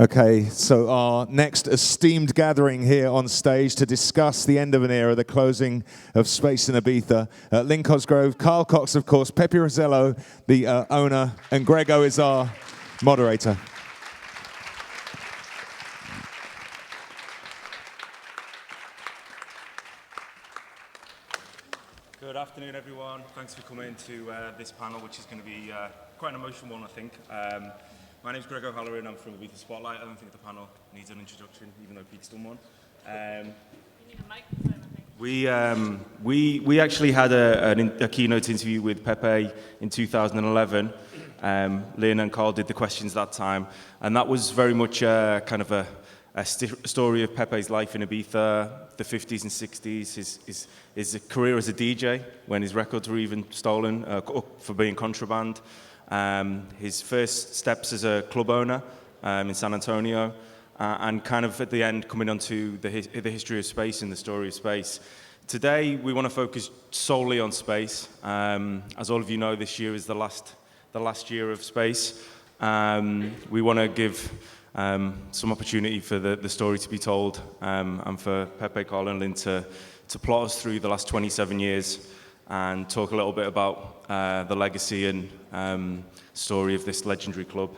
Okay, so our next esteemed gathering here on stage to discuss the end of an era, the closing of Space in Ibiza. Lynn Cosgrave, Carl Cox, of course, Pepe Roselló, the owner, and Grego is our moderator. Good afternoon, everyone. Thanks for coming to this panel, which is going to be quite an emotional one, I think. My name is Grego, and I'm from Ibiza Spotlight. I don't think the panel needs an introduction, even though Pete's done one. You need a microphone, I think. We actually had a keynote interview with Pepe in 2011. Lynn and Carl did the questions that time, and that was very much kind of a story of Pepe's life in Ibiza, the 50s and 60s, his career as a DJ, when his records were even stolen for being contraband, his first steps as a club owner in San Antonio, and kind of at the end coming onto the history of space and the story of space. Today we want to focus solely on space. As all of you know, this year is the last year of space. We want to give some opportunity for the story to be told, and for Pepe, Carl and Lynn to plot us through the last 27 years and talk a little bit about the legacy and story of this legendary club.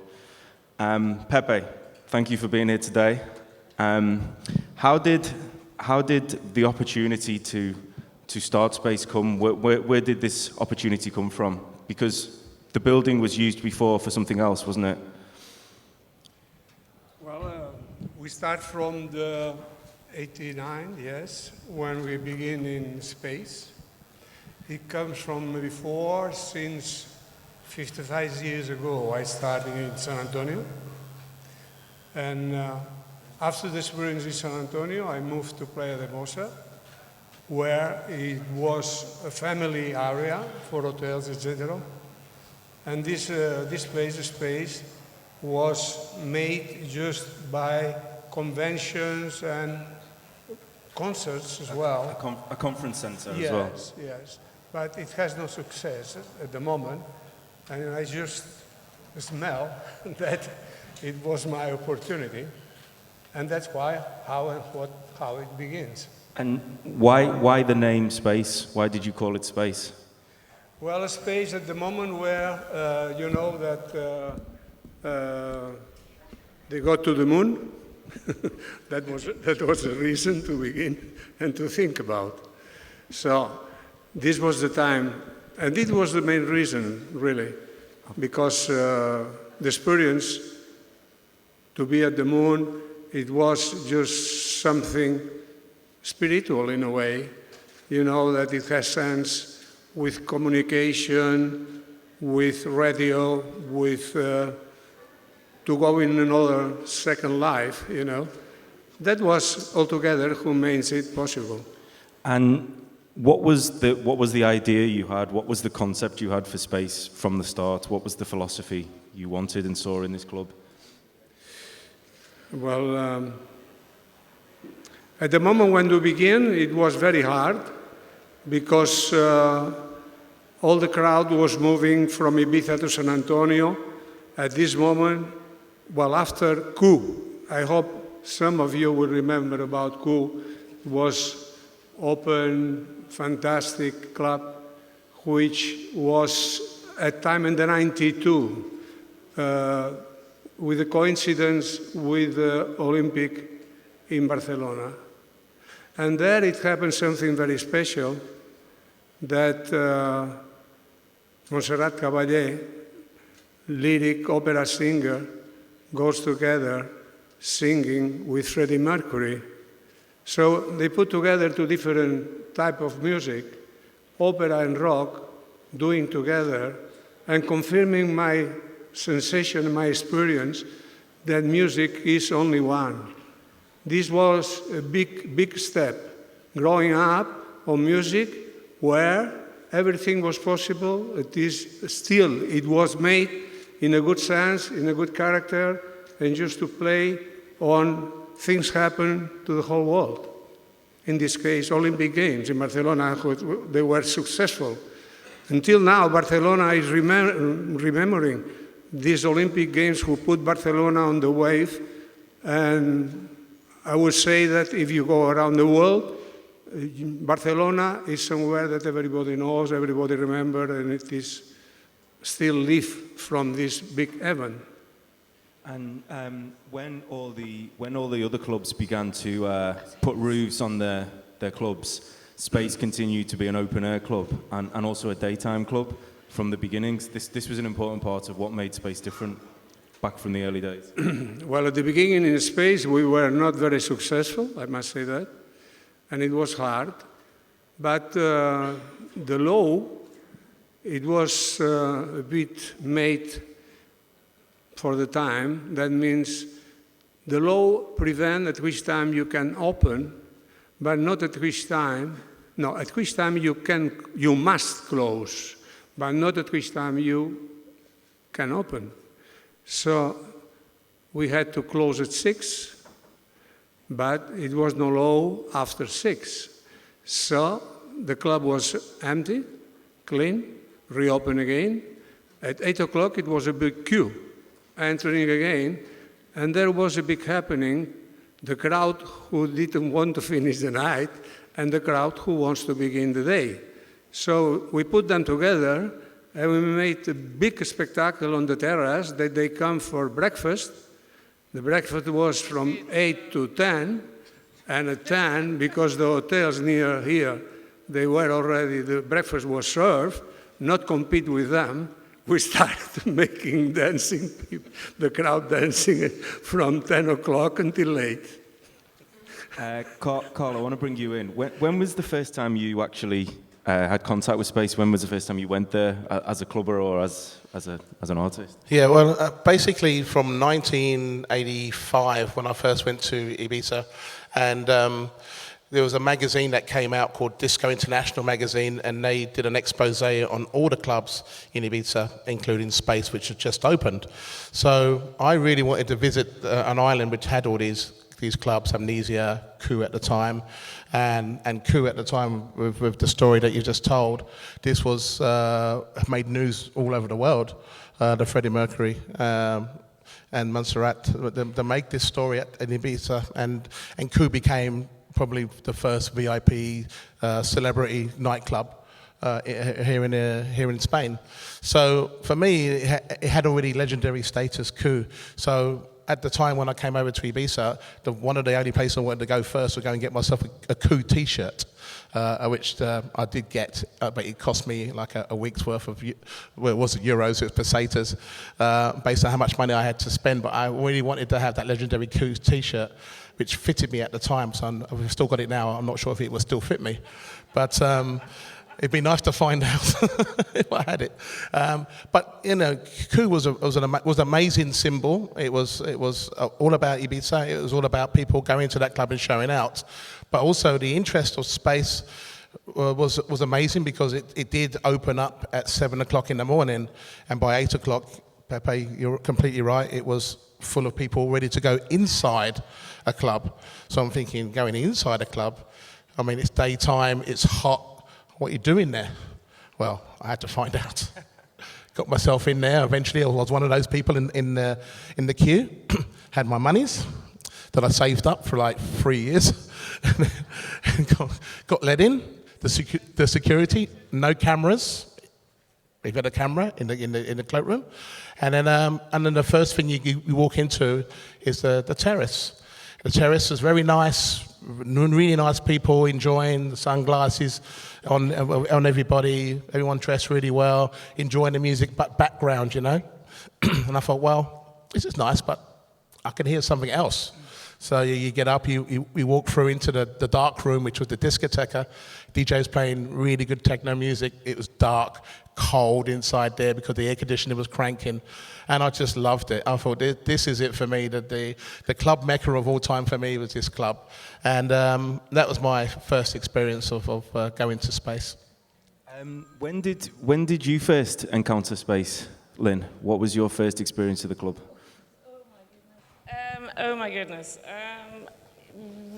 Pepe, thank you for being here today. How did the opportunity to start Space come? Where did this opportunity come from? Because the building was used before for something else, wasn't it? Well, we start from the 89, yes, when we begin in Space. It comes from before, since 55 years ago, I started in San Antonio. And after the experience in San Antonio, I moved to Playa de Mosa, where it was a family area for hotels, etc. And this place, the Space, was made just by conventions and concerts as well. A conference center as well. Yes, but it has no success at the moment, and I just smell that it was my opportunity, and that's how it begins. And why the name Space? Why did you call it Space? Well, a space at the moment where you know that they got to the moon. that was the reason to begin and to think about. So this was the time, and it was the main reason, really, because the experience to be at the moon, it was just something spiritual in a way, you know, that it has sense with communication, with radio, with to go in another second life, you know. That was altogether who makes it possible. And what was the idea you had? What was the concept you had for Space from the start? What was the philosophy you wanted and saw in this club? Well, at the moment when we began, it was very hard because all the crowd was moving from Ibiza to San Antonio. At this moment, well, after Coup, I hope some of you will remember about Coup, was open, fantastic club, which was at time in the 92, with a coincidence with the Olympic in Barcelona. And there it happened something very special, that Montserrat Caballé, lyric opera singer, goes together singing with Freddie Mercury. So they put together two different types of music, opera and rock, doing together and confirming my sensation, my experience that music is only one. This was a big step, growing up on music where everything was possible. It was made in a good sense, in a good character, and just to play on things happen to the whole world. In this case, Olympic Games in Barcelona, they were successful. Until now, Barcelona is remembering these Olympic Games who put Barcelona on the wave And I would say that if you go around the world, Barcelona is somewhere that everybody knows, everybody remembers, and it is still live from this big event. And when all the other clubs began to put roofs on their clubs, Space continued to be an open-air club and also a daytime club from the beginnings. This was an important part of what made Space different back from the early days. Well, at the beginning in Space, we were not very successful, I must say that, and it was hard. But the law, it was a bit made for the time. That means the law prevents at which time you can open, but not at which time. No, at which time you must close, but not at which time you can open. So we had to close at 6, but it was no law after 6. So the club was empty, clean, reopened again. At 8 o'clock, it was a big queue, entering again, and there was a big happening, the crowd who didn't want to finish the night, and the crowd who wants to begin the day. So we put them together, and we made a big spectacle on the terrace that they come for breakfast. The breakfast was from 8 to 10, and at 10, because the hotels near here, the breakfast was served, not compete with them, we started making dancing, the crowd dancing from 10 o'clock until 8. Carl, I want to bring you in. When was the first time you actually had contact with Space? When was the first time you went there as a clubber or as an artist? Yeah, well, basically from 1985 when I first went to Ibiza, and there was a magazine that came out called Disco International magazine, and they did an expose on all the clubs in Ibiza, including Space, which had just opened. So I really wanted to visit an island which had all these clubs, Amnesia, Coup at the time, and Coup at the time with the story that you just told. This was made news all over the world. The Freddie Mercury and Montserrat, they make this story at Ibiza, and Coup became probably the first VIP celebrity nightclub here in Spain. So for me, it had already legendary status, Coup. So at the time when I came over to Ibiza, one of the only places I wanted to go first was go and get myself a Coup T-shirt, which I did get, but it cost me like a week's worth of, well, it wasn't euros, it was pesetas, based on how much money I had to spend. But I really wanted to have that legendary Coup T-shirt, which fitted me at the time. So I've still got it now. I'm not sure if it will still fit me, but it'd be nice to find out if I had it. But you know, Coup was an amazing symbol. It was all about Ibiza. It was all about people going to that club and showing out. But also the interest of Space was amazing, because it did open up at 7 o'clock in the morning, and by 8 o'clock, Pepe, you're completely right, it was full of people ready to go inside a club. So I'm thinking, going inside a club, I mean, it's daytime, it's hot, what are you doing there? Well, I had to find out. Got myself in there eventually. I was one of those people in the queue, had my monies that I saved up for like 3 years, and got let in. The security, no cameras. We've got a camera in the cloakroom, and then the first thing you walk into is the terrace. The terrace is very nice, really nice people enjoying, the sunglasses on everybody, everyone dressed really well, enjoying the music, but background, you know. And I thought, well, this is nice, but I can hear something else. So you get up, you walk through into the dark room, which was the discoteca. DJ's playing really good techno music. It was dark, cold inside there because the air conditioner was cranking, and I just loved it. I thought, this is it for me. The club mecca of all time for me was this club, and that was my first experience of going to Space. When did you first encounter Space, Lynn? What was your first experience of the club? Oh my goodness.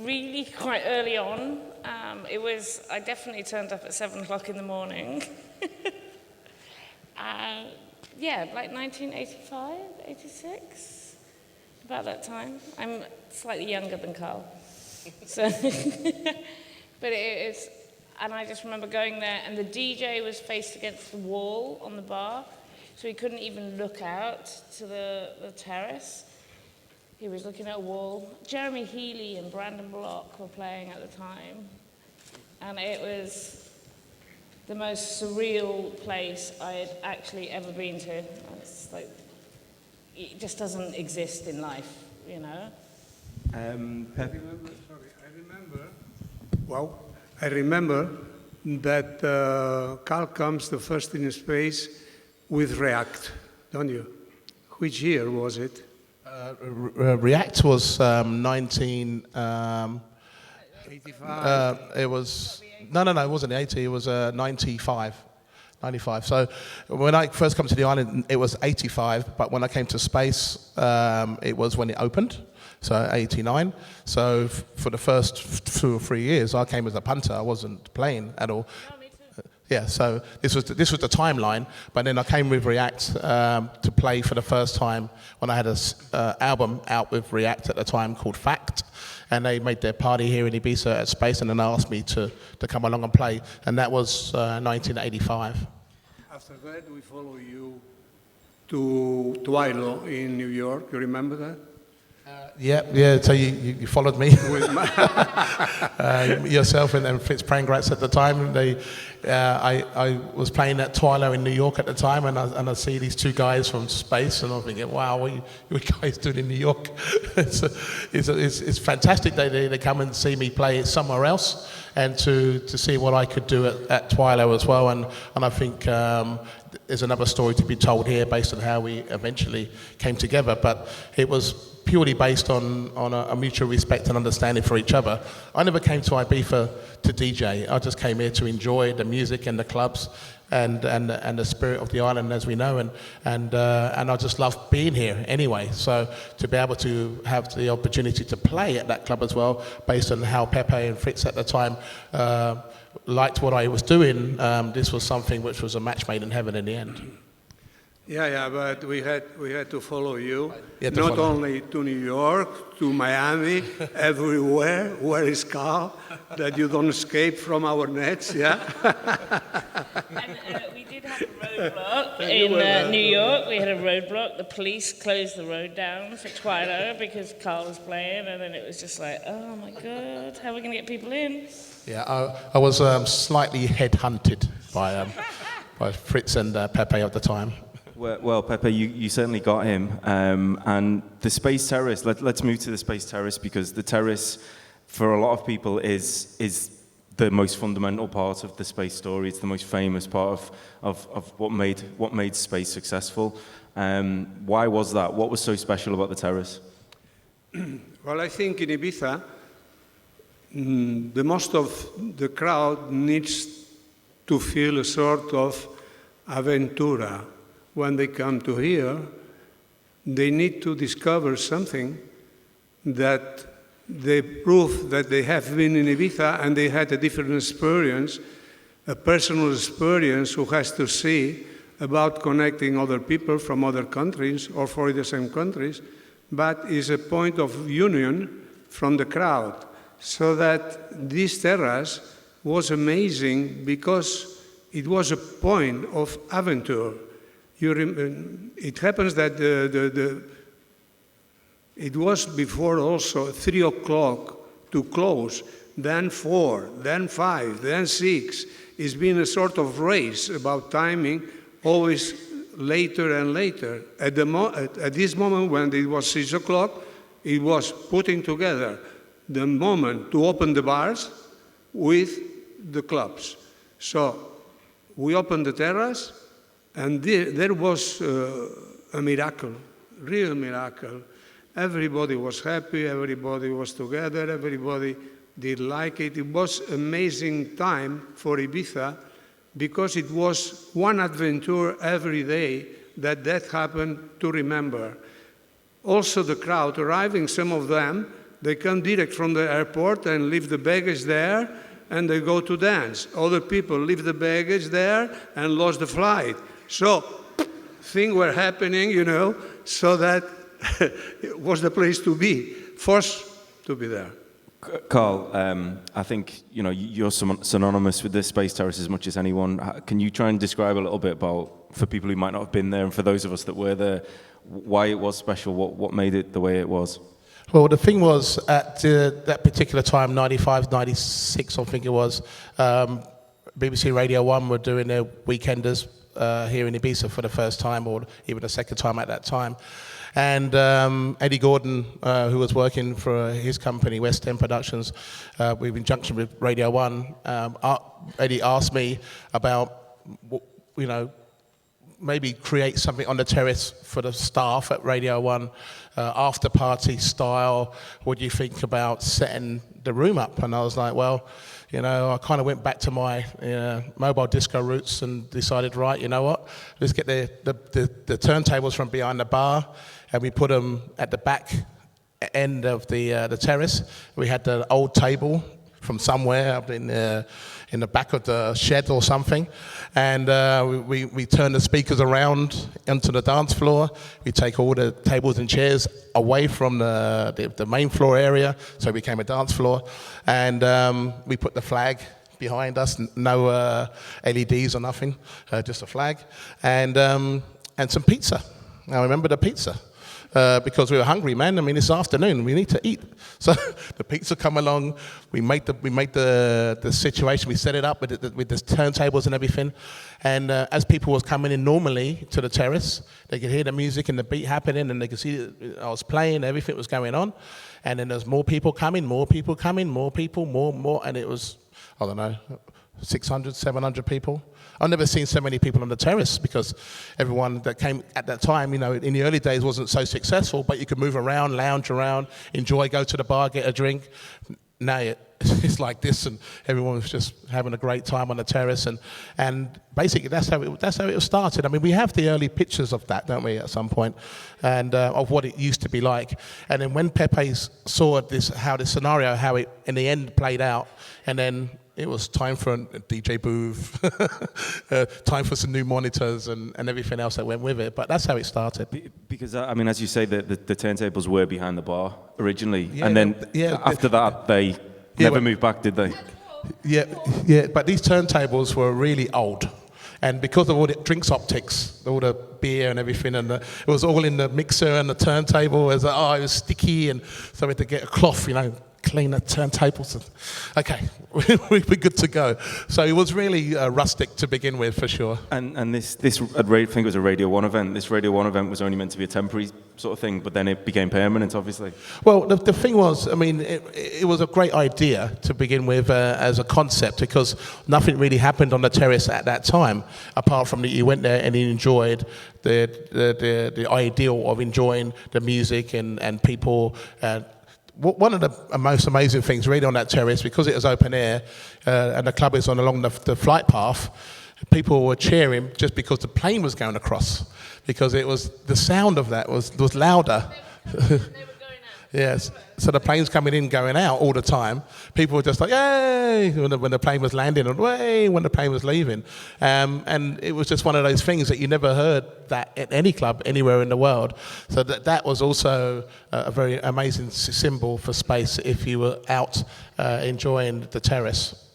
Really quite early on. I definitely turned up at 7 o'clock in the morning. Yeah, like 1985, 86. about that time. I'm slightly younger than Carl. So, but it is, and I just remember going there, and the DJ was faced against the wall on the bar, so he couldn't even look out to the terrace. He was looking at a wall. Jeremy Healy and Brandon Block were playing at the time, and it was the most surreal place I had actually ever been to. It's like, it just doesn't exist in life, you know. Pepe? I remember that Carl comes the first in space with React, don't you? Which year was it? React was 19... 85? it was... No, it wasn't 80, it was 95. 95. So when I first come to the island, it was 85, but when I came to space, it was when it opened, so 89. So for the first 2 or 3 years, I came as a punter. I wasn't playing at all. Oh, me too. Yeah, so this was the timeline, but then I came with React to play for the first time when I had an album out with React at the time called Fact, and they made their party here in Ibiza at Space, and then asked me to come along and play, and that was 1985. After that, we follow you to Twilo in New York. You remember that? Yeah. So you followed me, yourself and Fritz Prangrats at the time. I was playing at Twilo in New York at the time, and I see these two guys from Space, and I'm thinking, wow, what are you guys doing in New York? It's fantastic that they come and see me play somewhere else, and to see what I could do at Twilo as well. And I think there's another story to be told here based on how we eventually came together, but it was purely based on a mutual respect and understanding for each other. I never came to Ibiza to DJ. I just came here to enjoy the music and the clubs and the spirit of the island, as we know, and I just love being here anyway. So to be able to have the opportunity to play at that club as well, based on how Pepe and Fritz at the time liked what I was doing, this was something which was a match made in heaven in the end. Yeah, but we had to follow you, Not only to New York, to Miami, everywhere. Where is Carl? That you don't escape from our nets, yeah? And we did have a roadblock in New York. We had a roadblock. The police closed the road down for Twilo because Carl was playing, and then it was just like, oh my God, how are we going to get people in? Yeah, I was slightly headhunted by Fritz and Pepe at the time. Well, Pepe, you certainly got him. And the Space Terrace, let's move to the Space Terrace, because the terrace, for a lot of people, is the most fundamental part of the Space story. It's the most famous part of what made Space successful. Why was that? What was so special about the terrace? Well, I think in Ibiza, the most of the crowd needs to feel a sort of aventura. When they come to here, they need to discover something that they prove that they have been in Ibiza and they had a different experience, a personal experience who has to see about connecting other people from other countries or for the same countries, but is a point of union from the crowd. So that this terrace was amazing because it was a point of adventure. It happens that it was before also 3 o'clock to close, then 4, then 5, then 6. It's been a sort of race about timing, always later and later. At this moment when it was 6 o'clock, it was putting together the moment to open the bars with the clubs. So we opened the terrace, and there was a miracle, real miracle. Everybody was happy, everybody was together, everybody did like it. It was an amazing time for Ibiza because it was one adventure every day that happened to remember. Also the crowd arriving, some of them, they come direct from the airport and leave the baggage there and they go to dance. Other people leave the baggage there and lost the flight. So things were happening, so that it was the place to be, forced to be there. Carl, I think you're synonymous with the Space Terrace as much as anyone. Can you try and describe a little bit about, for people who might not have been there and for those of us that were there, why it was special, what made it the way it was? Well, the thing was, at that particular time, 95, 96, I think it was, BBC Radio 1 were doing their weekenders here in Ibiza for the first time, or even the second time at that time. And Eddie Gordon, who was working for his company, West End Productions, in conjunction with Radio 1, Eddie asked me about, maybe create something on the terrace for the staff at Radio 1, after party style. What do you think about setting the room up? And I was like, well, I kind of went back to my mobile disco roots and decided, right, you know what? Let's get the turntables from behind the bar, and we put them at the back end of the terrace. We had the old table from somewhere up in the back of the shed or something, and we turn the speakers around onto the dance floor. We take all the tables and chairs away from the main floor area, so it became a dance floor, and we put the flag behind us, no LEDs or nothing, just a flag, and some pizza. I remember the pizza. Because we were hungry, man. I mean, it's afternoon. We need to eat. So the pizza come along. We make the situation. We set it up with the turntables and everything. And as people was coming in normally to the terrace, they could hear the music and the beat happening, and they could see that I was playing. Everything was going on. And then there's more people coming, more people, more. And it was, I don't know, 600, 700 people. I've never seen so many people on the terrace, because everyone that came at that time, in the early days wasn't so successful, but you could move around, lounge around, enjoy, go to the bar, get a drink. Now it's like this, and everyone was just having a great time on the terrace, and basically that's how it started. I mean, we have the early pictures of that, don't we, at some point, and of what it used to be like. And then when Pepe saw how it in the end played out, and then it was time for a DJ booth, time for some new monitors and everything else that went with it. But that's how it started. Because, I mean, as you say, the turntables were behind the bar originally. Yeah, and then after that, they never moved back, did they? Yeah. But these turntables were really old. And because of all the drinks optics, all the beer and everything, and it was all in the mixer and the turntable. It was sticky, and so we had to get a cloth, clean the turntables. Okay, we're good to go. So it was really rustic to begin with, for sure. And this I think it was a Radio 1 event. This Radio 1 event was only meant to be a temporary sort of thing, but then it became permanent, obviously. Well, the thing was, I mean, it was a great idea to begin with as a concept, because nothing really happened on the terrace at that time, apart from that you went there and you enjoyed the ideal of enjoying the music and people. One of the most amazing things really on that terrace, because it was open air and the club is along the flight path, people were cheering just because the plane was going across, because it was the sound of that was louder. They were going out. Yes, so the plane's coming in, going out all the time. People were just like, yay, when the plane was landing, and way when the plane was leaving. And it was just one of those things that you never heard that at any club anywhere in the world. So that was also a very amazing symbol for Space if you were out enjoying the terrace.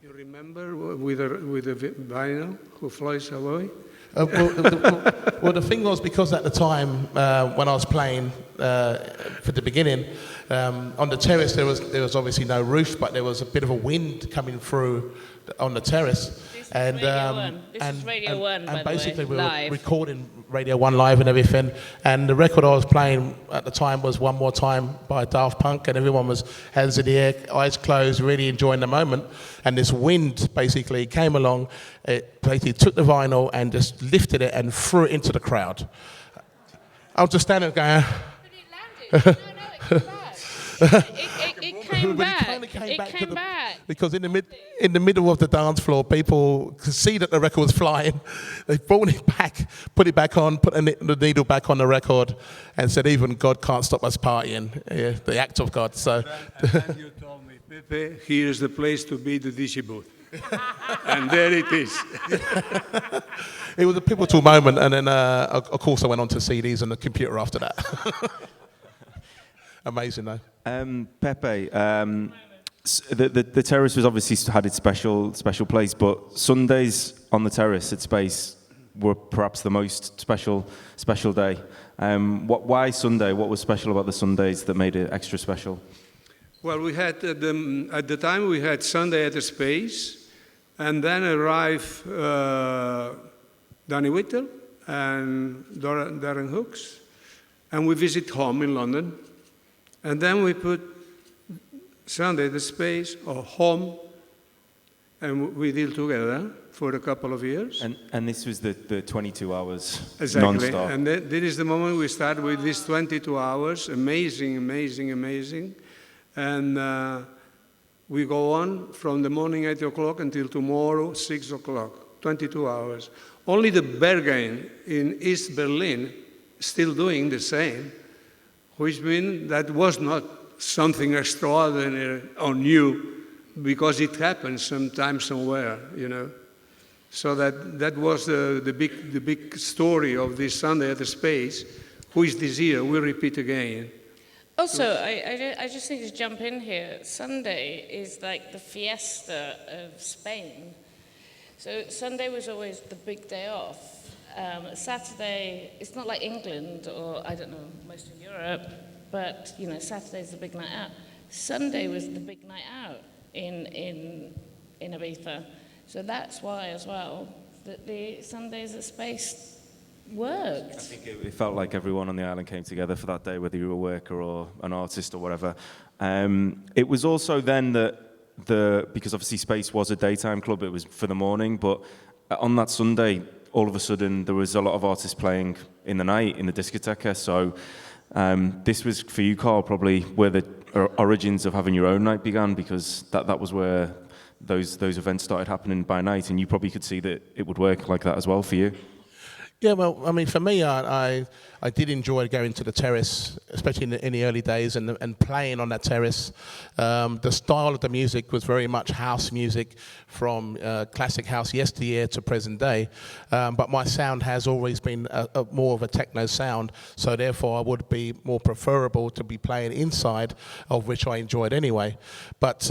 You remember with the vinyl who flies away? Well, the thing was, because at the time when I was playing for the beginning on the terrace, there was obviously no roof, but there was a bit of a wind coming through on the terrace. This is Radio 1, and by basically the way, we were live. recording Radio 1 live and everything. And the record I was playing at the time was One More Time by Daft Punk, and everyone was hands in the air, eyes closed, really enjoying the moment. And this wind basically came along, it basically took the vinyl and just lifted it and threw it into the crowd. I was just standing there going... But it landed. No, it came back. It came back. It came back. Because in the middle of the dance floor, people could see that the record was flying. They brought it back, put it back on, put the needle back on the record, and said, even God can't stop us partying. The act of God. So. And you told me, Pepe, here's the place to be, the DJ booth. And there it is. It was a pivotal moment, and then, of course, I went on to CDs and the computer after that. Amazing, though. Pepe, the terrace was obviously had its special place, but Sundays on the terrace at Space were perhaps the most special day. Why Sunday? What was special about the Sundays that made it extra special? Well, we had at the time we had Sunday at the Space, and then arrived Danny Whittle and Darren Hooks, and we visit home in London, and then we put Sunday at the Space or home, and we deal together for a couple of years. And this was the 22 hours exactly. non-stop. And this is the moment we start with these 22 hours, amazing. And we go on from the morning 8 o'clock until tomorrow 6 o'clock, 22 hours. Only the Berghain in East Berlin still doing the same, which means that was not something extraordinary or new, because it happens sometimes somewhere, you know. So that was the big story of this Sunday at the Space, which this year we repeat again. Also, I just think to jump in here, Sunday is like the fiesta of Spain. So Sunday was always the big day off. Saturday, it's not like England or, I don't know, most of Europe, but, you know, Saturday's the big night out. Sunday was the big night out in Ibiza. So that's why, as well, that the Sundays at Space worked. I think it felt like everyone on the island came together for that day, whether you were a worker or an artist or whatever. It was also then that because obviously Space was a daytime club, it was for the morning, but on that Sunday, all of a sudden, there was a lot of artists playing in the night, in the discoteca. So this was, for you, Carl, probably where the origins of having your own night began, because that was where those events started happening by night, and you probably could see that it would work like that as well for you. Yeah, well, I mean, for me, I did enjoy going to the terrace, especially in the early days, and playing on that terrace. The style of the music was very much house music, from classic house yesteryear to present day. But my sound has always been more of a techno sound, so therefore I would be more preferable to be playing inside, of which I enjoyed anyway. But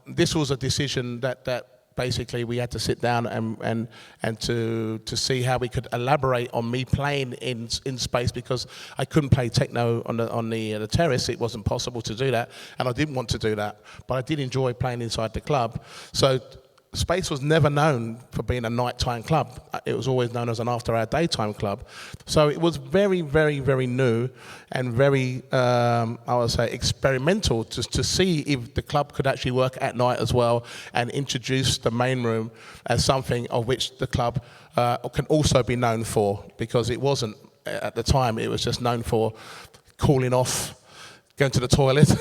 this was a decision that basically we had to sit down and to see how we could elaborate on me playing in Space, because I couldn't play techno on the terrace. It wasn't possible to do that, and I didn't want to do that, but I did enjoy playing inside the club. So Space was never known for being a nighttime club. It was always known as an after-hour daytime club. So it was very, very, very new and very, I would say, experimental to see if the club could actually work at night as well, and introduce the main room as something of which the club can also be known for, because it wasn't, at the time, it was just known for cooling off, going to the toilet,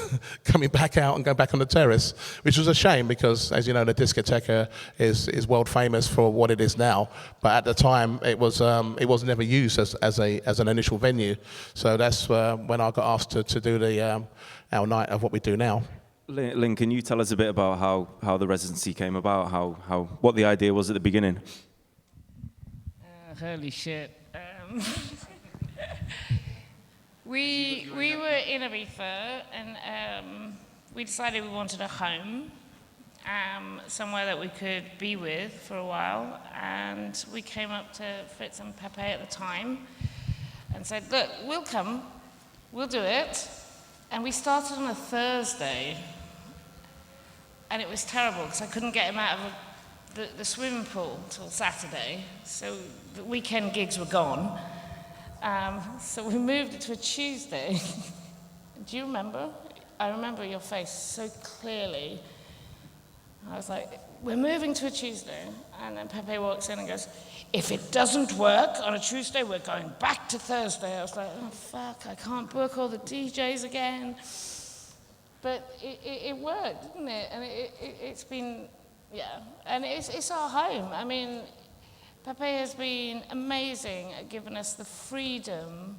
coming back out and going back on the terrace, which was a shame because, as you know, the discoteca is world famous for what it is now. But at the time, it was never used as an initial venue. So that's when I got asked to do our night of what we do now. Lynn, can you tell us a bit about how the residency came about, what the idea was at the beginning? Holy shit. We were in Ibiza, and we decided we wanted a home, somewhere that we could be with for a while. And we came up to Fritz and Pepe at the time and said, look, we'll come, we'll do it. And we started on a Thursday, and it was terrible because I couldn't get him out of the swimming pool till Saturday, so the weekend gigs were gone. So we moved it to a Tuesday. Do you remember? I remember your face so clearly. I was like, we're moving to a Tuesday. And then Pepe walks in and goes, if it doesn't work on a Tuesday, we're going back to Thursday. I was like, oh, fuck, I can't book all the DJs again. But it worked, didn't it? And it's been, yeah. And it's our home. I mean, Pepe has been amazing at giving us the freedom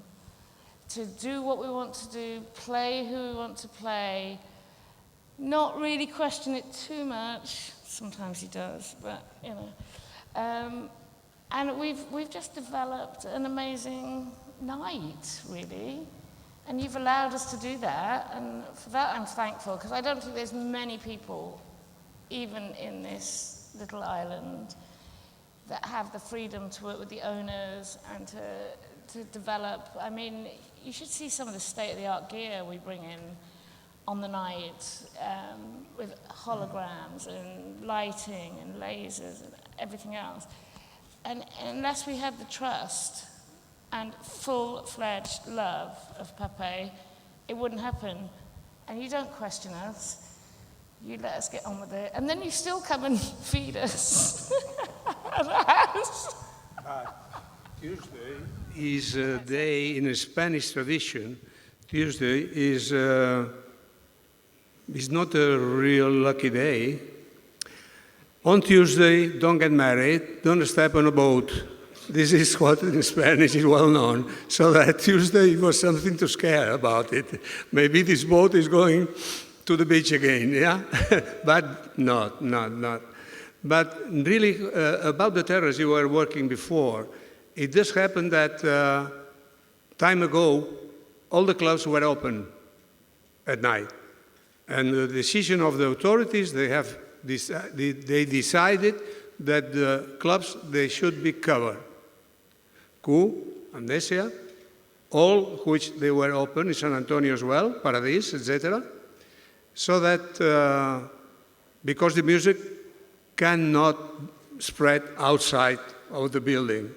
to do what we want to do, play who we want to play, not really question it too much. Sometimes he does, but you know. And we've just developed an amazing night, really. And you've allowed us to do that, and for that I'm thankful, because I don't think there's many people, even in this little island, that have the freedom to work with the owners and to develop. I mean, you should see some of the state-of-the-art gear we bring in on the night, with holograms and lighting and lasers and everything else. And unless we had the trust and full-fledged love of Pepe, it wouldn't happen. And you don't question us. You let us get on with it. And then you still come and feed us at the house. Tuesday is a day in a Spanish tradition. Tuesday is not a real lucky day. On Tuesday, don't get married, don't step on a boat. This is what in Spanish is well known. So that Tuesday was something to scare about it. Maybe this boat is going to the beach again, yeah? But not. But really, about the terrace you were working before, it just happened that time ago, all the clubs were open at night. And the decision of the authorities, they decided that the clubs, they should be covered. Q, Amnesia, all which they were open, in San Antonio as well, Paradis, etc. So that, because the music cannot spread outside of the building,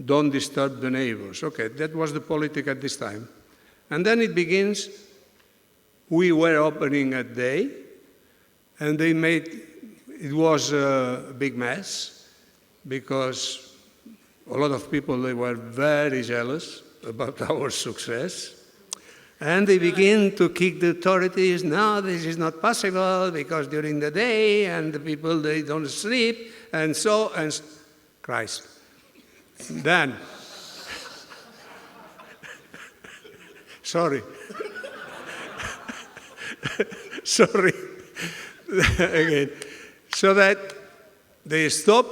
don't disturb the neighbors. Okay, that was the politic at this time. And then it begins, we were opening at day, and they made, it was a big mess, because a lot of people, they were very jealous about our success. And they begin to kick the authorities, no, this is not possible, because during the day, and the people, they don't sleep, and so, and Christ. Then, sorry. Sorry. Again. So that they stop,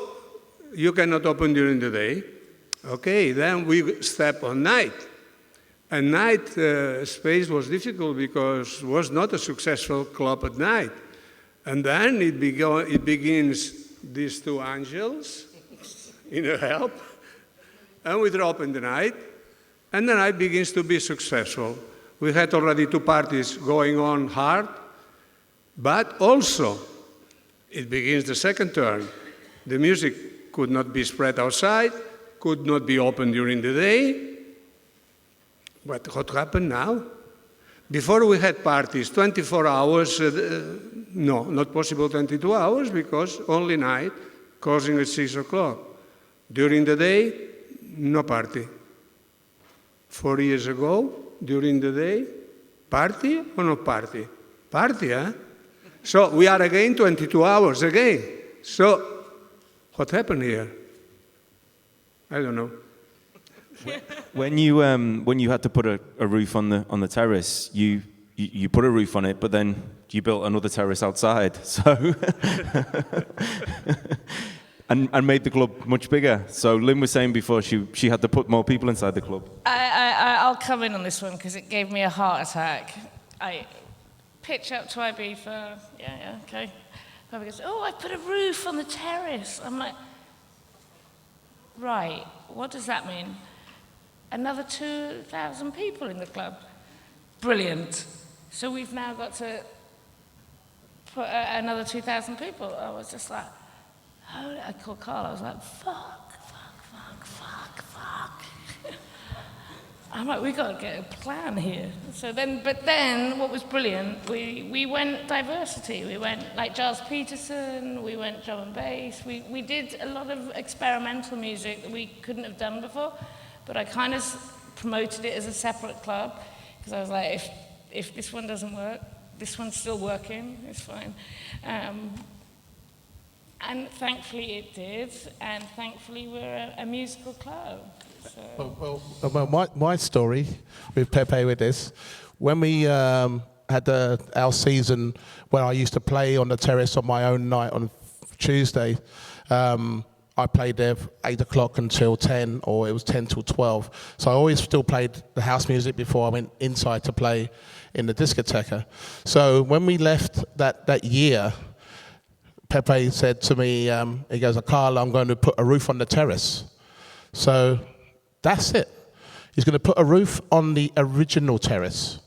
you cannot open during the day. Okay, then we step on night. And night space was difficult because it was not a successful club at night. And then it begins these two angels in a help, and we drop in the night, and the night begins to be successful. We had already 2 parties going on hard, but also it begins the second turn. The music could not be spread outside, could not be open during the day. But what happened now? Before we had parties, 24 hours, no, not possible 22 hours, because only night, closing at 6 o'clock. During the day, no party. 4 years ago, during the day, party or no party? Party, eh? So we are again 22 hours again. So what happened here? I don't know. When you had to put a roof on the terrace, you put a roof on it, but then you built another terrace outside, so and made the club much bigger. So Lynn was saying before she had to put more people inside the club. I'll come in on this one because it gave me a heart attack. I pitch up to Ibiza, yeah, okay. Pepe goes, oh, I put a roof on the terrace. I'm like, right, what does that mean? Another 2,000 people in the club. Brilliant. So we've now got to put another 2,000 people. I was just like, holy, I called Carl, I was like, fuck. I'm like, we got to get a plan here. But then, what was brilliant, we went diversity. We went like Giles Peterson, we went drum and bass. We did a lot of experimental music that we couldn't have done before, but I kind of promoted it as a separate club, because I was like, if this one doesn't work, this one's still working, it's fine. And thankfully it did, and thankfully we're a musical club. So. Well, my story with Pepe with this, when we had our season where I used to play on the terrace on my own night on Tuesday, I played there 8 o'clock until 10, or it was 10 till 12. So I always still played the house music before I went inside to play in the discotheque. So when we left that year, Pepe said to me, he goes, Carl, I'm going to put a roof on the terrace. So that's it. He's going to put a roof on the original terrace.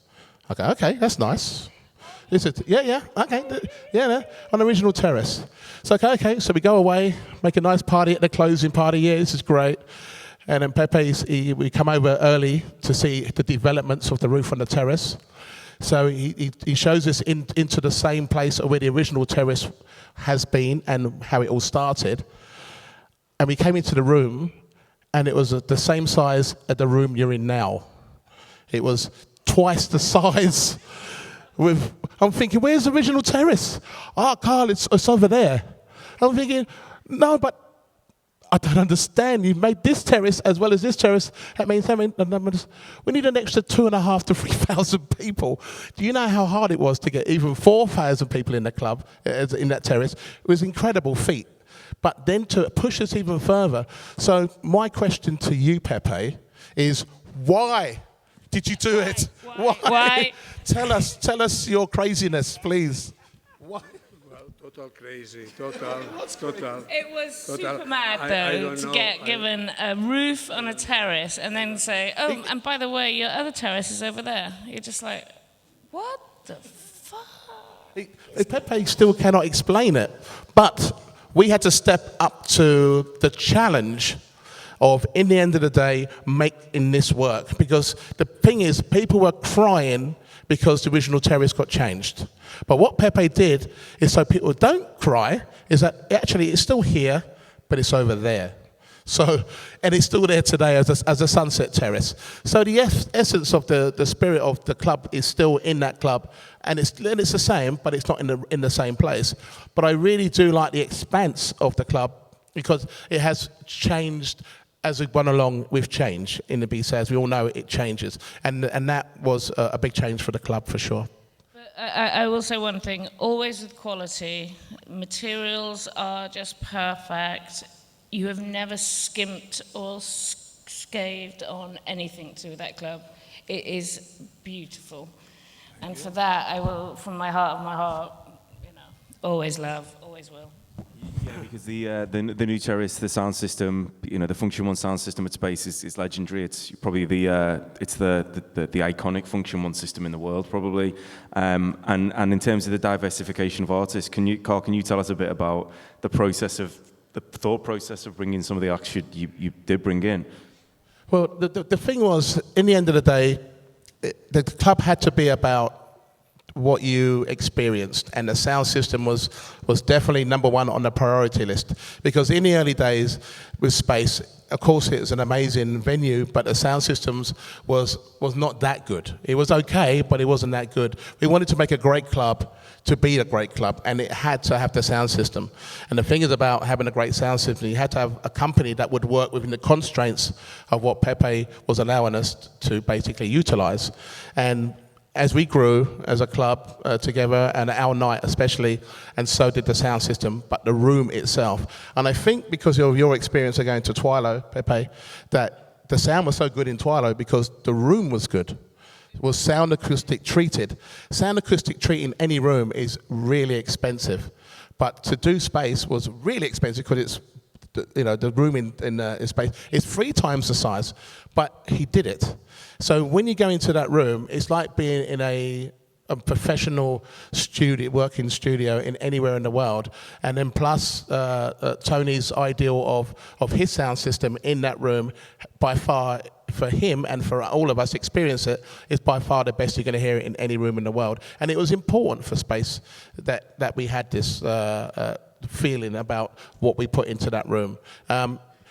I go, okay, that's nice. He said, yeah, okay, on the original terrace. So, okay, so we go away, make a nice party at the closing party. Yeah, this is great. And then we come over early to see the developments of the roof on the terrace. So he shows us into the same place where the original terrace has been and how it all started. And we came into the room, and it was the same size as the room you're in now. It was twice the size. I'm thinking, where's the original terrace? Oh, Carl, it's over there. I'm thinking, no, but I don't understand. You made this terrace as well as this terrace. That means we need an extra 2,500 to 3,000 people. Do you know how hard it was to get even 4,000 people in the club, in that terrace? It was an incredible feat. But then to push us even further. So my question to you, Pepe, is why did you do it? Why? Tell us your craziness, please. Why? Well, total crazy, total. It was Total. super mad, I though, don't to know. get given a roof on a terrace and then say, oh, and by the way, your other terrace is over there. You're just like, what the fuck? Pepe still cannot explain it, but we had to step up to the challenge of, in the end of the day, making this work. Because the thing is, people were crying because the original terrace got changed. But what Pepe did is, so people don't cry, is that actually it's still here, but it's over there. So, and it's still there today as a sunset terrace. So the essence of the spirit of the club is still in that club, and it's the same, but it's not in the same place. But I really do like the expanse of the club, because it has changed as we've gone along with change in Ibiza. As we all know, it changes, and that was a big change for the club for sure. But I will say one thing, always with quality. Materials are just perfect. You have never skimped or scathed on anything to that club. It is beautiful. And for that, I will, from my heart of my heart, always love, always will. Yeah, because the new terrace, the sound system, the Function One sound system at Space is legendary. It's probably the iconic Function One system in the world, probably. And in terms of the diversification of artists, Carl, can you tell us a bit about the thought process of bringing some of the acts you did bring in? Well, the thing was, in the end of the day, the club had to be about what you experienced, and the sound system was definitely number one on the priority list. Because in the early days with Space, of course it was an amazing venue, but the sound systems was not that good. It was okay, but it wasn't that good. We wanted to make a great club to be a great club, and it had to have the sound system. And the thing is about having a great sound system, you had to have a company that would work within the constraints of what Pepe was allowing us to basically utilize. And as we grew as a club together, and our night especially, and so did the sound system, but the room itself. And I think because of your experience of going to Twilo, Pepe, that the sound was so good in Twilo because the room was good. It was sound acoustic treated. Sound acoustic treating any room is really expensive. But to do Space was really expensive because it's, the room in Space is 3 times the size, but he did it. So when you go into that room, it's like being in a professional studio, working studio in anywhere in the world. And then plus Tony's ideal of his sound system in that room, by far, for him and for all of us experience it, is by far the best you're going to hear it in any room in the world. And it was important for Space that we had this feeling about what we put into that room.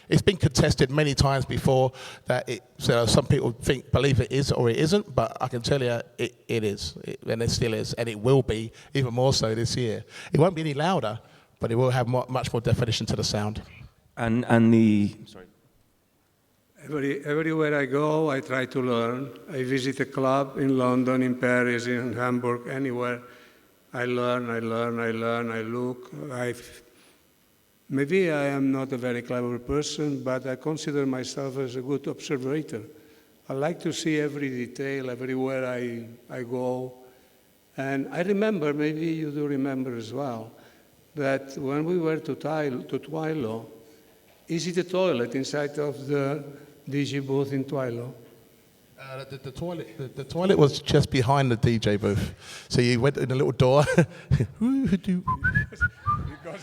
It's been contested many times before that some people believe it is or it isn't, but I can tell you it is, and it still is, and it will be even more so this year. It won't be any louder, but it will have much more definition to the sound. Everywhere I go, I try to learn. I visit a club in London, in Paris, in Hamburg, anywhere. I learn, I look. maybe I am not a very clever person, but I consider myself as a good observer. I like to see every detail everywhere I go. And I remember, maybe you do remember as well, that when we were to Twilo, is it a toilet inside of the DJ booth in Twilo? The toilet was just behind the DJ booth. So you went in a little door. Because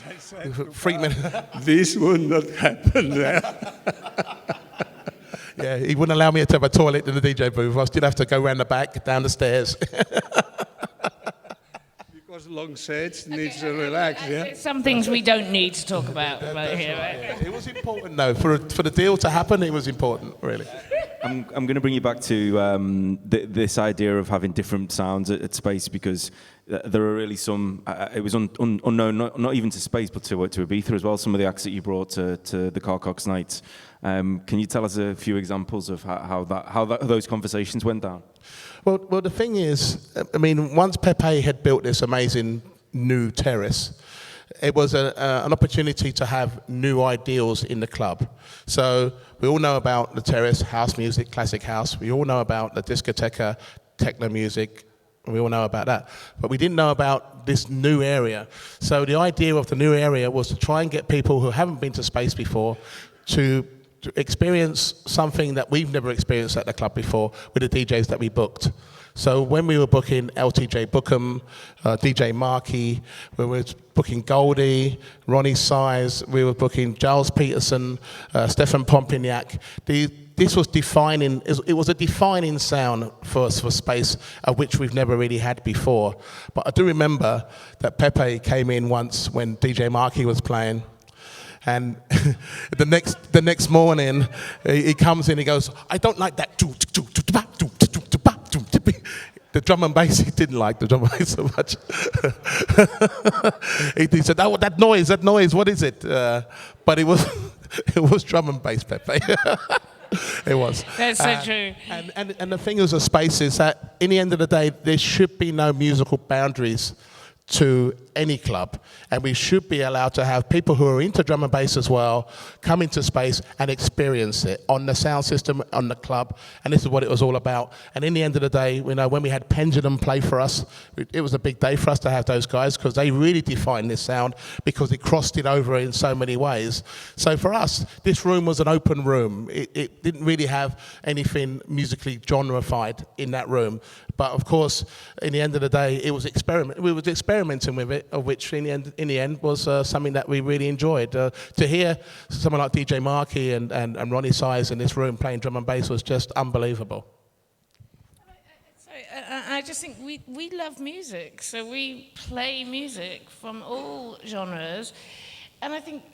I said to Freeman. this would not happen there. Yeah, he wouldn't allow me to have a toilet in the DJ booth. I still have to go around the back, down the stairs. Because long sets needs to relax, yeah? Some things we don't need to talk about right here, right? Yeah. It was important, though. For the deal to happen, it was important, really. I'm going to bring you back to this idea of having different sounds at Space, because there are really some. It was unknown, not even to Space, but to Ibiza as well. Some of the acts that you brought to the Carl Cox nights. Can you tell us a few examples of how those conversations went down? Well, the thing is, I mean, once Pepe had built this amazing new terrace, it was an opportunity to have new ideals in the club. So we all know about the terrace, house music, classic house. We all know about the discoteca, techno music. We all know about that. But we didn't know about this new area. So the idea of the new area was to try and get people who haven't been to Space before to experience something that we've never experienced at the club before with the DJs that we booked. So when we were booking LTJ Bookham, DJ Markey, we were booking Goldie, Ronnie Size, we were booking Giles Peterson, Stefan Pompignac. This was defining. It was a defining sound for us for Space, which we've never really had before. But I do remember that Pepe came in once when DJ Markey was playing. And the next morning, he comes in, he goes, I don't like that. The drum and bass, he didn't like the drum and bass so much. He said, that noise, what is it? But it was drum and bass, Pepe. It was. That's so true. And the thing is with Space is that in the end of the day, there should be no musical boundaries to any club, and we should be allowed to have people who are into drum and bass as well come into Space and experience it on the sound system, on the club, and this is what it was all about. And in the end of the day, you know, when we had Pendulum play for us, it was a big day for us to have those guys because they really defined this sound because it crossed it over in so many ways. So for us, this room was an open room. It didn't really have anything musically genreified in that room. But of course, in the end of the day, it was we was experimenting with it, of which in the end was something that we really enjoyed. To hear someone like DJ Markey and Ronnie Size in this room playing drum and bass was just unbelievable. I just think we love music, so we play music from all genres, and I think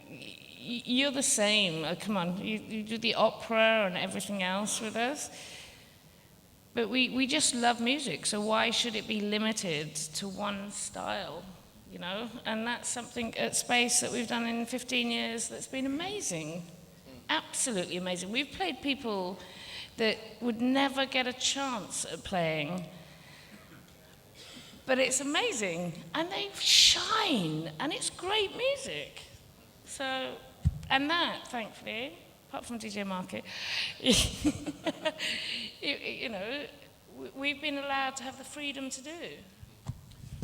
you're the same. Come on, you do the opera and everything else with us. But we just love music, so why should it be limited to one style, you know? And that's something at Space that we've done in 15 years that's been amazing, absolutely amazing. We've played people that would never get a chance at playing, but it's amazing, and they shine, and it's great music. So, and that, thankfully, apart from DJ Market, you know, we've been allowed to have the freedom to do.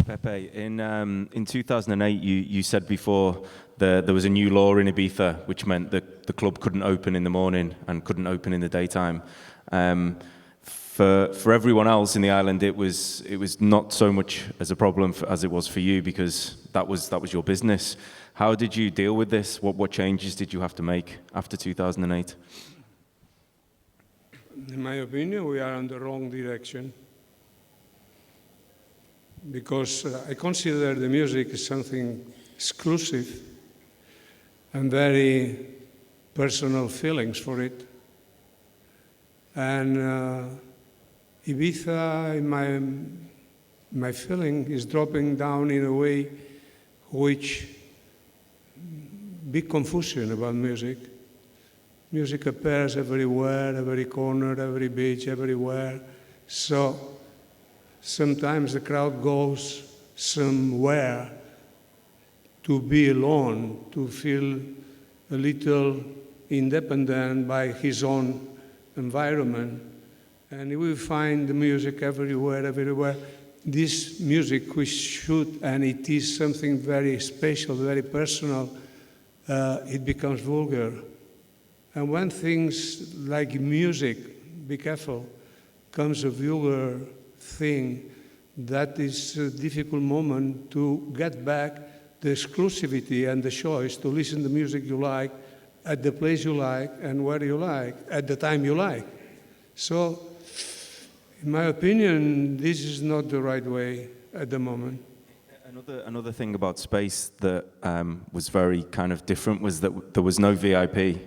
Pepe, in 2008, you said before there was a new law in Ibiza, which meant that the club couldn't open in the morning and couldn't open in the daytime. For everyone else in the island, it was not so much as a problem as it was for you, because that was your business. How did you deal with this? What changes did you have to make after 2008? In my opinion, we are on the wrong direction, because I consider the music as something exclusive and very personal feelings for it. And Ibiza, in my feeling, is dropping down in a way which big confusion about music. Music appears everywhere, every corner, every beach, everywhere. So sometimes the crowd goes somewhere to be alone, to feel a little independent by his own environment. And we find the music everywhere. This music which should, and it is something very special, very personal, it becomes vulgar. And when things like music, be careful, comes a vulgar thing, that is a difficult moment to get back the exclusivity and the choice to listen to music you like, at the place you like, and where you like, at the time you like. So, in my opinion, this is not the right way at the moment. Another thing about Space that was very kind of different was that there was no VIP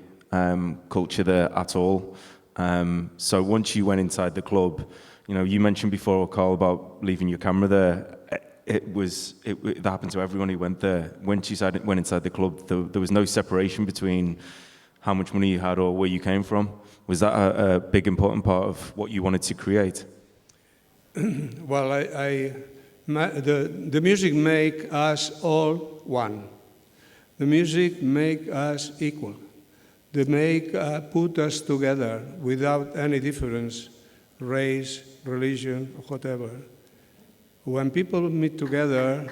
culture there at all. So once you went inside the club, you know, you mentioned before, Carl, about leaving your camera there. That happened to everyone who went there. Once you went inside the club, there was no separation between how much money you had or where you came from. Was that a big important part of what you wanted to create? Well, the music make us all one. The music make us equal. The make put us together without any difference, race, religion, or whatever. When people meet together,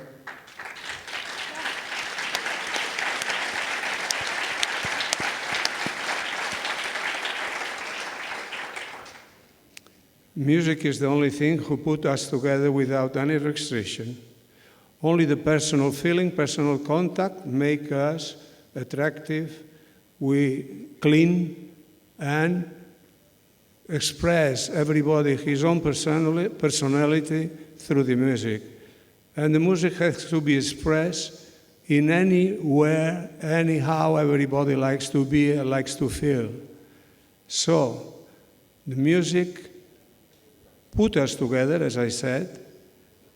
music is the only thing who put us together without any restriction. Only the personal feeling, personal contact make us attractive. We clean and express everybody his own personality through the music. And the music has to be expressed in anywhere, anyhow everybody likes to be, likes to feel. So, the music put us together, as I said,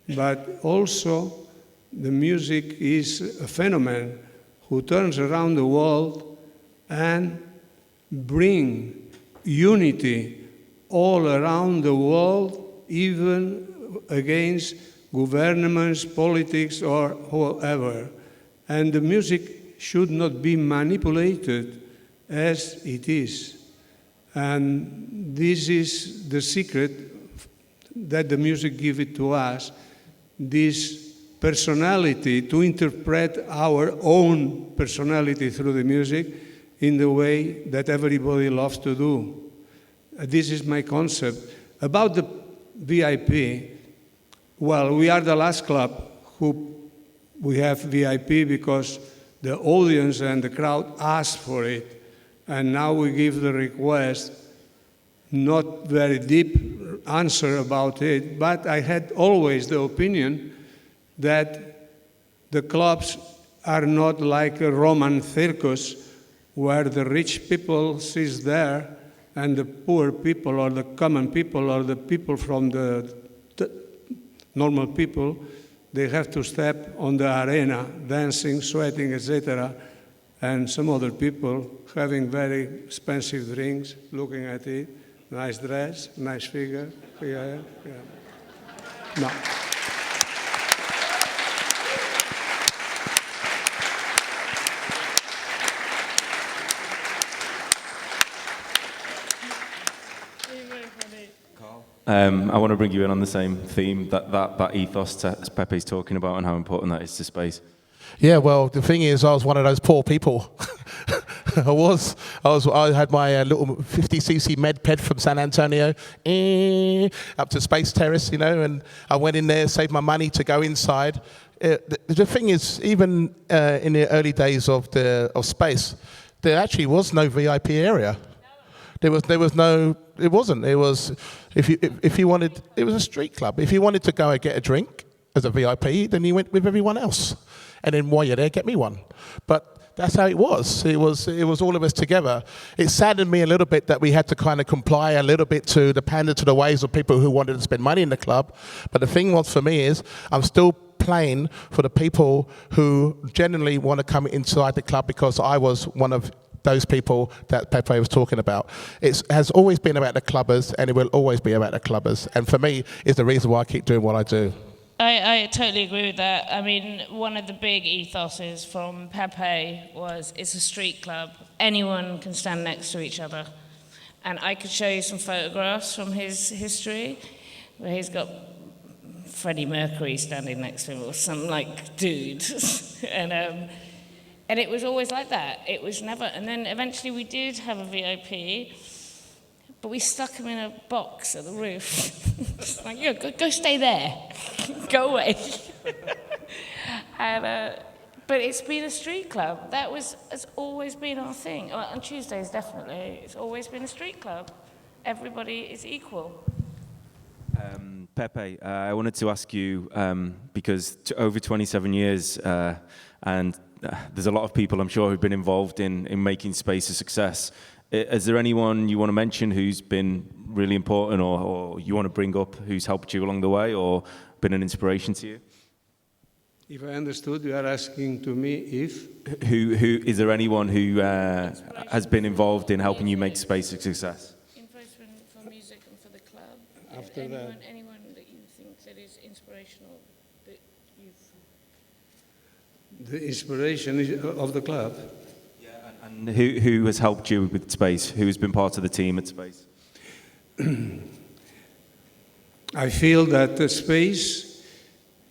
but also the music is a phenomenon who turns around the world and bring unity all around the world, even against governments, politics, or whoever. And the music should not be manipulated as it is. And this is the secret that the music gives it to us, this personality, to interpret our own personality through the music in the way that everybody loves to do. This is my concept. About the VIP, well, we are the last club who we have VIP because the audience and the crowd asked for it. And now we give the request, not very deep answer about it, but I had always the opinion that the clubs are not like a Roman circus where the rich people sit there and the poor people or the common people or the people from the normal people, they have to step on the arena, dancing, sweating, etc. And some other people having very expensive drinks, looking at it, nice dress, nice figure. Yeah. No. I want to bring you in on the same theme, that ethos that Pepe's talking about and how important that is to Space. Yeah, well, the thing is, I was one of those poor people. I had my little 50cc med ped from San Antonio up to Space Terrace, you know, and I went in there, saved my money to go inside. The thing is, even in the early days of Space, there actually was no VIP area. There was no. It wasn't. It was if you wanted. It was a street club. If you wanted to go and get a drink as a VIP, then you went with everyone else, and then while you're there, get me one. But that's how it was. It was all of us together. It saddened me a little bit that we had to kind of comply a little bit to the pander to the ways of people who wanted to spend money in the club. But the thing was for me is I'm still playing for the people who genuinely want to come inside the club because I was one of those people that Pepe was talking about. It has always been about the clubbers and it will always be about the clubbers. And for me, it's the reason why I keep doing what I do. I totally agree with that. I mean, one of the big ethoses from Pepe was it's a street club. Anyone can stand next to each other. And I could show you some photographs from his history where he's got Freddie Mercury standing next to him or some like dude. And it was always like that. It was never, and then eventually we did have a VIP, but we stuck him in a box at the roof. Like, yeah, go stay there. Go away. But it's been a street club. Has always been our thing. Well, on Tuesdays, definitely. It's always been a street club. Everybody is equal. Pepe, I wanted to ask you, because over 27 years, and there's a lot of people, I'm sure, who've been involved in making Space a success. Is there anyone you want to mention who's been really important or you want to bring up who's helped you along the way or been an inspiration to you? If I understood, you are asking to me if? Who is there anyone who has been involved in helping you make Space a success? Inspiration for music and for the club. After anyone that you think that is inspirational that you've... The inspiration of the club? Yeah, and who has helped you with Space? Who has been part of the team at Space? I feel that the Space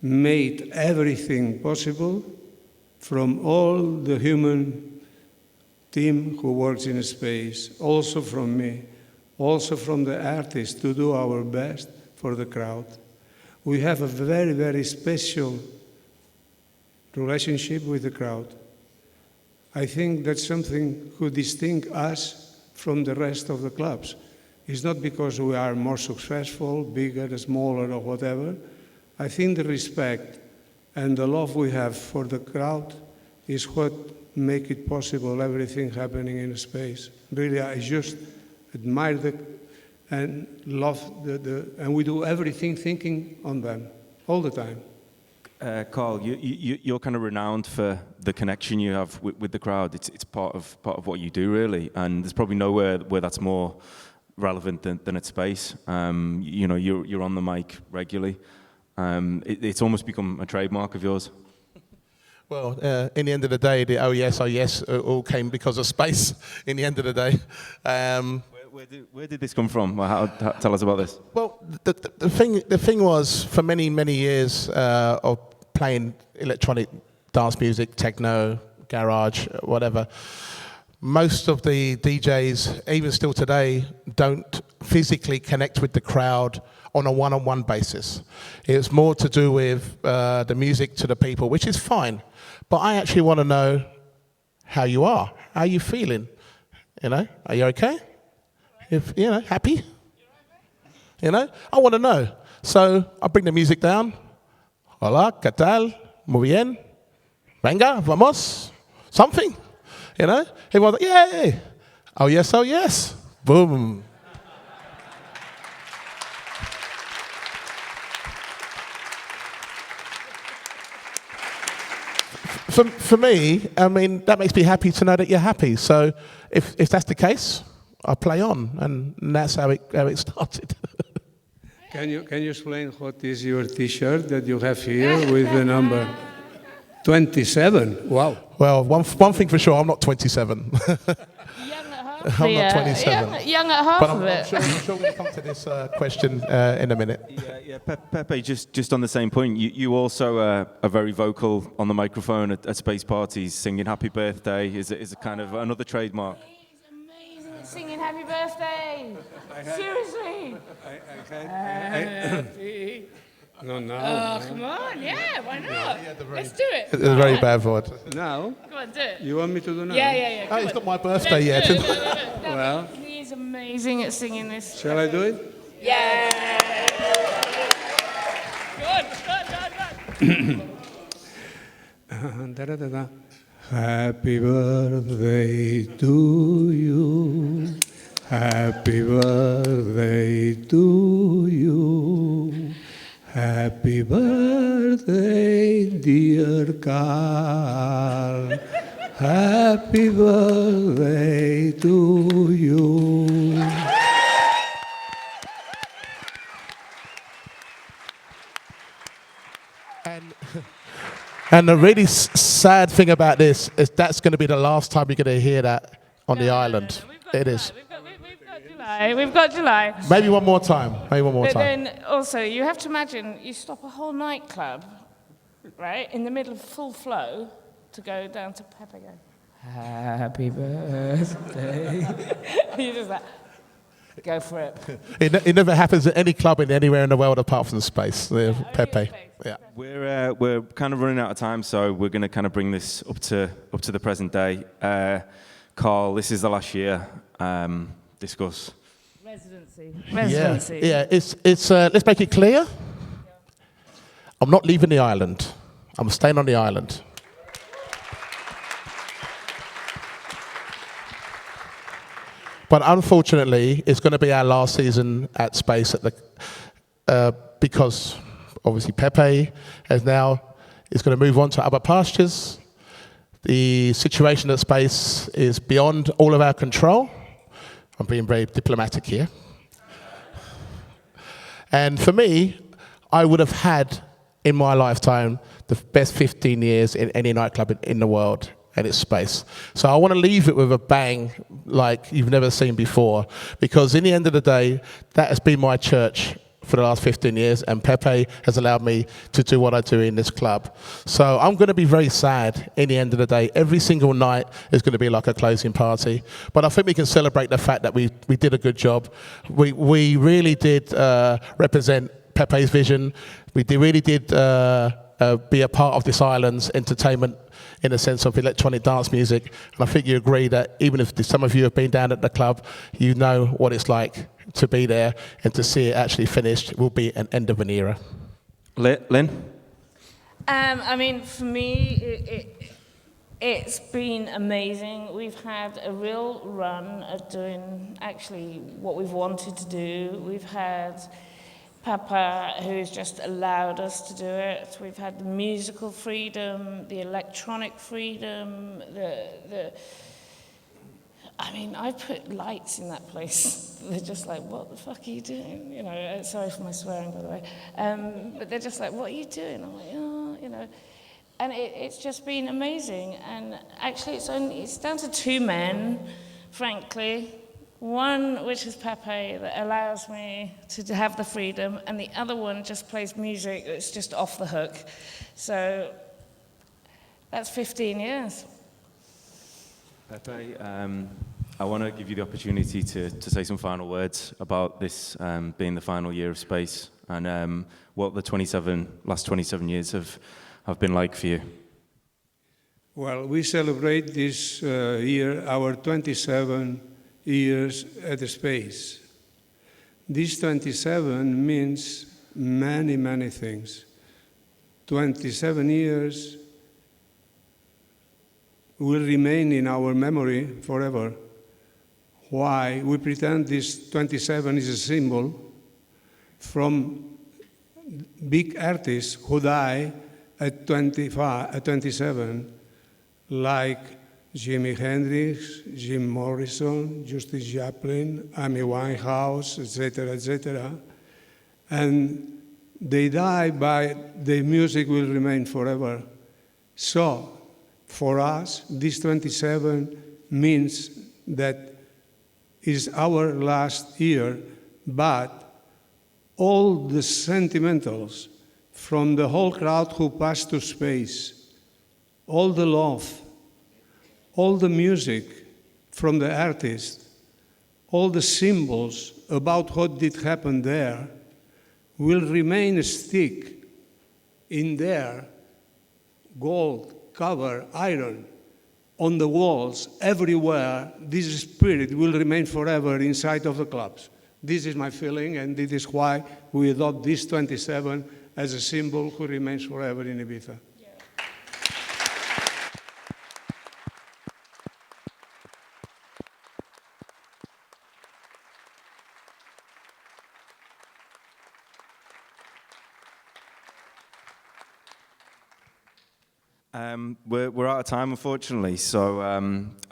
made everything possible from all the human team who works in Space, also from me, also from the artists, to do our best for the crowd. We have a very, very special relationship with the crowd. I think that's something who distinguishes us from the rest of the clubs. It's not because we are more successful, bigger, smaller, or whatever. I think the respect and the love we have for the crowd is what make it possible, everything happening in Space. Really, I just admire and love and we do everything thinking on them all the time. Carl, you're kind of renowned for the connection you have with the crowd. It's part of what you do, really, and there's probably nowhere where that's more relevant than at Space. You know, you're on the mic regularly. It's almost become a trademark of yours. Well, in the end of the day, the oh yes, all came because of Space. In the end of the day, where did this come from? Tell us about this. Well, the thing was, for many years of playing electronic dance music, techno, garage, whatever, most of the DJs, even still today, don't physically connect with the crowd on a one-on-one basis. It's more to do with the music to the people, which is fine. But I actually want to know how you are. How are you feeling? You know, are you okay? If, you know, happy? You know, I want to know. So I bring the music down. Hola, ¿qué tal? Muy bien. Venga, vamos. Something. You know, everyone's like, yay. Oh yes. Boom. For me, I mean, that makes me happy to know that you're happy. So if that's the case, I'll play on, and that's how it started. Can you explain what is your T-shirt that you have here with the number 27? Wow. Well, one thing for sure, I'm not 27. I'm not 27. Young at half but of it. I'm sure we'll come to this question in a minute. Yeah. Pepe, just on the same point, you also are very vocal on the microphone at Space parties, singing Happy Birthday is a kind of another trademark. He's amazing at singing Happy Birthday. Seriously. Happy. No. Oh, come on, yeah, why not? Let's do it. It's a very bad word. Now? Come on, do it. You want me to do now? Yeah. Oh, it's not my birthday yet. No, Well. he's amazing at singing this. Shall I do it? Yeah. Good. Happy birthday to you. Happy birthday to you. Happy birthday, dear Carl. Happy birthday to you. And the really sad thing about this is that's going to be the last time you're going to hear that on the island. It is. We've got July. Maybe one more time. But then also, you have to imagine you stop a whole nightclub, right, in the middle of full flow to go down to Pepe. Go, happy birthday. You just like, go for it. It never happens at any club anywhere in the world apart from Space. Pepe. Yeah. We're kind of running out of time, so we're going to kind of bring this up to the present day. Carl, this is the last year. Discuss. Residency. Yeah. It's. Let's make it clear. I'm not leaving the island. I'm staying on the island. But unfortunately, it's going to be our last season at Space because obviously Pepe is going to move on to other pastures. The situation at Space is beyond all of our control. I'm being very diplomatic here. And for me, I would have had in my lifetime the best 15 years in any nightclub in the world, and it's Space. So I want to leave it with a bang like you've never seen before, because in the end of the day, that has been my church for the last 15 years, and Pepe has allowed me to do what I do in this club. So I'm going to be very sad in the end of the day. Every single night is going to be like a closing party. But I think we can celebrate the fact that we did a good job. We really did represent Pepe's vision. We really did be a part of this island's entertainment in the sense of electronic dance music. And I think you agree that even if some of you have been down at the club, you know what it's like to be there, and to see it actually finished will be an end of an era. Lynn? I mean, for me, it's been amazing. We've had a real run of doing actually what we've wanted to do. We've had Papa, who's just allowed us to do it. We've had the musical freedom, the electronic freedom, I mean, I put lights in that place. They're just like, what the fuck are you doing? You know, sorry for my swearing, by the way. But they're just like, what are you doing? I'm like, oh, you know. And it's just been amazing. And actually, it's down to two men, frankly. One, which is Pepe, that allows me to have the freedom, and the other one just plays music that's just off the hook. So that's 15 years. Pepe, I want to give you the opportunity to say some final words about this being the final year of Space, and what the last 27 years have been like for you. Well, we celebrate this year our 27 years at the Space. This 27 means many, many things. 27 years will remain in our memory forever. Why? We pretend this 27 is a symbol from big artists who die at 27, like Jimi Hendrix, Jim Morrison, Justice Joplin, Amy Winehouse, etc., etc. And they die, but their music will remain forever. So, for us, this 27 means that it's our last year, but all the sentimentals from the whole crowd who passed to Space, all the love, all the music from the artist, all the symbols about what did happen there will remain stick in there, gold, cover, iron, on the walls, everywhere. This spirit will remain forever inside of the clubs. This is my feeling, and this is why we adopt this 27 as a symbol who remains forever in Ibiza. We're out of time, unfortunately, so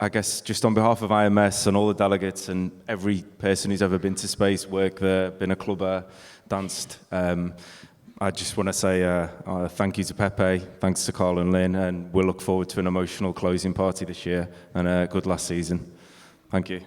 I guess just on behalf of IMS and all the delegates and every person who's ever been to Space, worked there, been a clubber, danced, I I just want to say thank you to Pepe, thanks to Carl and Lynn, and we'll look forward to an emotional closing party this year and a good last season. Thank you.